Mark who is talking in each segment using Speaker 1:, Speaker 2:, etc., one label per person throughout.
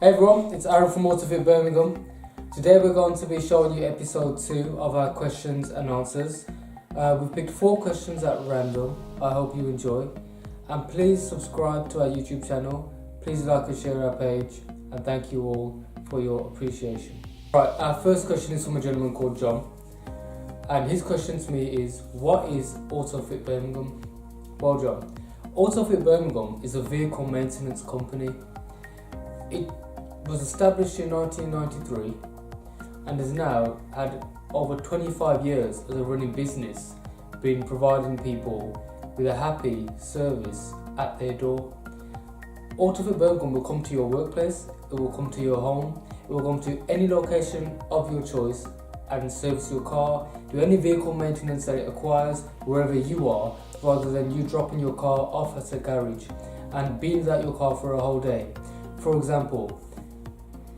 Speaker 1: Hey everyone, it's Aaron from AutoFit Birmingham. Today we're going to be showing you episode 2 of our questions and answers. We've picked 4 questions at random. I hope you enjoy. And please subscribe to our YouTube channel. Please like and share our page. And thank you all for your appreciation. Right, our first question is from a gentleman called John. And his question to me is, what is AutoFit Birmingham? Well, John, AutoFit Birmingham is a vehicle maintenance company. It was established in 1993 and has now had over 25 years as a running business, been providing people with a happy service at their door. AutoFit Birmingham will come to your workplace, it will come to your home, it will come to any location of your choice and service your car, do any vehicle maintenance that it requires wherever you are, rather than you dropping your car off at a garage and being without your car for a whole day. For example,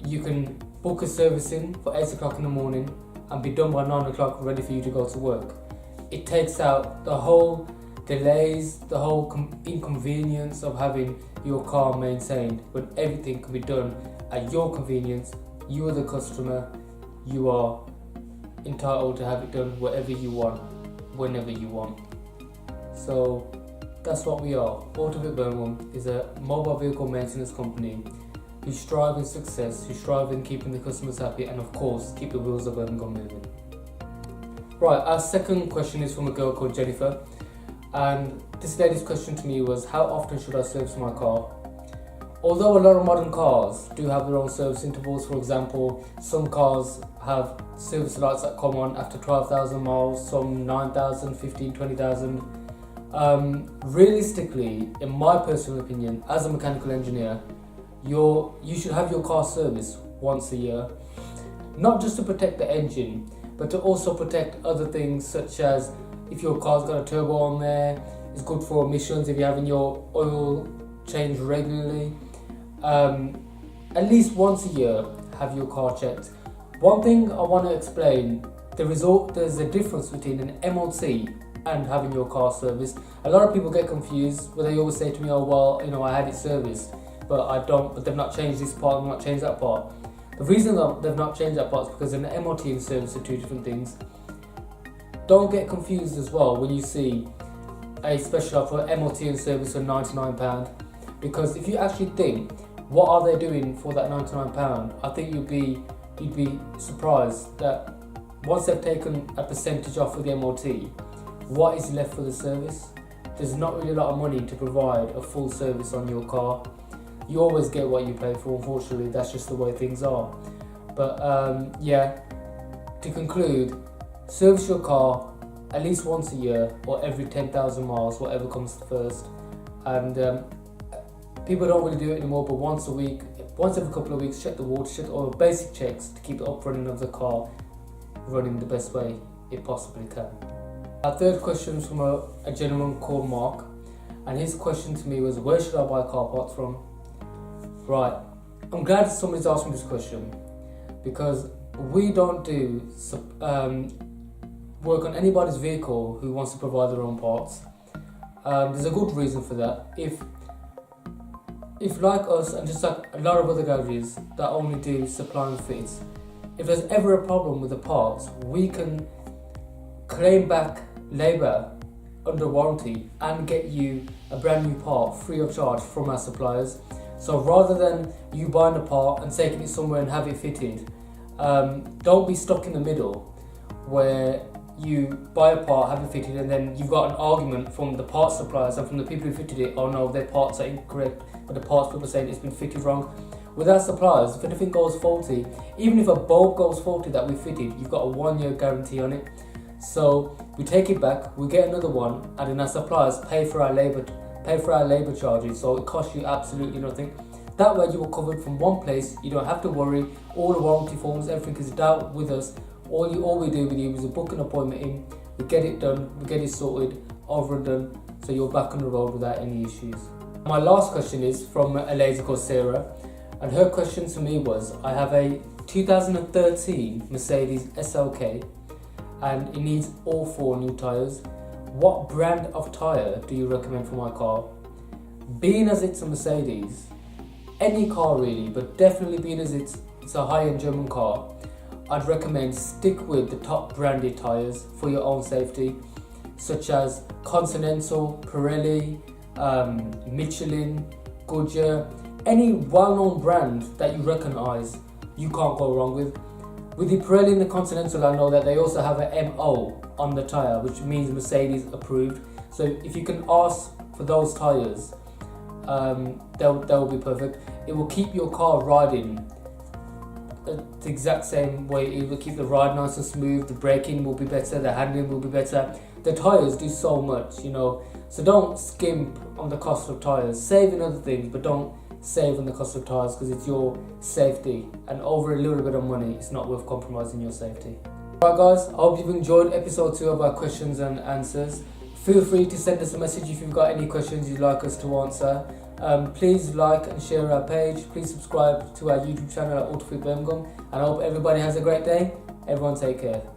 Speaker 1: you can book a service in for 8 o'clock in the morning and be done by 9 o'clock ready for you to go to work. It takes out the whole delays, the whole inconvenience of having your car maintained, when everything can be done at your convenience. You are the customer, you are entitled to have it done wherever you want, whenever you want. So that's what we are. AutoFit Birmingham is a mobile vehicle maintenance company who strive in success, who strive in keeping the customers happy, and of course keep the wheels of Birmingham moving. Right, our second question is from a girl called Jennifer, and this lady's question to me was, how often should I service my car? Although a lot of modern cars do have their own service intervals, for example, some cars have service lights that come on after 12,000 miles, some 9,000, 15, 20,000. Realistically, in my personal opinion, as a mechanical engineer, you should have your car serviced once a year, not just to protect the engine, but to also protect other things, such as if your car's got a turbo on there, it's good for emissions if you're having your oil changed regularly. At least once a year, have your car checked. One thing I want to explain, there's a difference between an MOT and having your car serviced. A lot of people get confused where they always say to me, oh well, I had it serviced, but they've not changed this part, they've not changed that part. The reason that they've not changed that part is because an MOT and service are two different things. Don't get confused as well when you see a special offer MOT and service for £99, because if you actually think, what are they doing for that £99? I think you'd be surprised that once they've taken a percentage off of the MOT, what is left for the service? There's not really a lot of money to provide a full service on your car. You always get what you pay for, unfortunately, that's just the way things are. But to conclude, service your car at least once a year or every 10,000 miles, whatever comes first. And people don't really do it anymore, but once a week, once every couple of weeks, check the water, check all the basic checks to keep the up-running of the car running the best way it possibly can. Our third question is from a gentleman called Mark, and his question to me was, where should I buy car parts from? Right, I'm glad somebody's asked me this question, because we don't do work on anybody's vehicle who wants to provide their own parts. There's a good reason for that. If like us, and just like a lot of other garages that only do supply and fits, if there's ever a problem with the parts, we can claim back labour under warranty and get you a brand new part free of charge from our suppliers. So rather than you buying a part and taking it somewhere and have it fitted, don't be stuck in the middle where you buy a part, have it fitted, and then you've got an argument from the parts suppliers and from the people who fitted it, oh no, their parts are incorrect, but the parts people are saying it's been fitted wrong. With our suppliers, if anything goes faulty, even if a bulb goes faulty that we fitted, you've got a 1-year guarantee on it. So we take it back, we get another one, and then our suppliers pay for our labour charges, so it costs you absolutely nothing. That way you are covered from one place, you don't have to worry, all the warranty forms, everything is dealt with us. All we do with you is book an appointment in, we get it done, we get it sorted, over and done, so you're back on the road without any issues. My last question is from a lady called Sarah, and her question to me was, I have a 2013 Mercedes SLK and it needs all 4 new tyres. What brand of tyre do you recommend for my car? Being as it's a Mercedes, any car really, but definitely being as it's a high-end German car, I'd recommend stick with the top branded tyres for your own safety, such as Continental, Pirelli, Michelin, Goodyear, any well-known brand that you recognise you can't go wrong with. With the Pirelli and the Continental, I know that they also have an MO on the tyre, which means Mercedes approved. So if you can ask for those tyres, that will be perfect. It will keep your car riding the exact same way. It will keep the ride nice and smooth. The braking will be better. The handling will be better. The tyres do so much, you know. So don't skimp on the cost of tyres. Save in other things, but don't save on the cost of tyres, because it's your safety, and over a little bit of money, it's not worth compromising your safety. Alright guys, I hope you've enjoyed episode 2 of our questions and answers. Feel free to send us a message if you've got any questions you'd like us to answer. Please like and share our page. Please subscribe to our YouTube channel at AutoFit Birmingham, and I hope everybody has a great day. Everyone take care.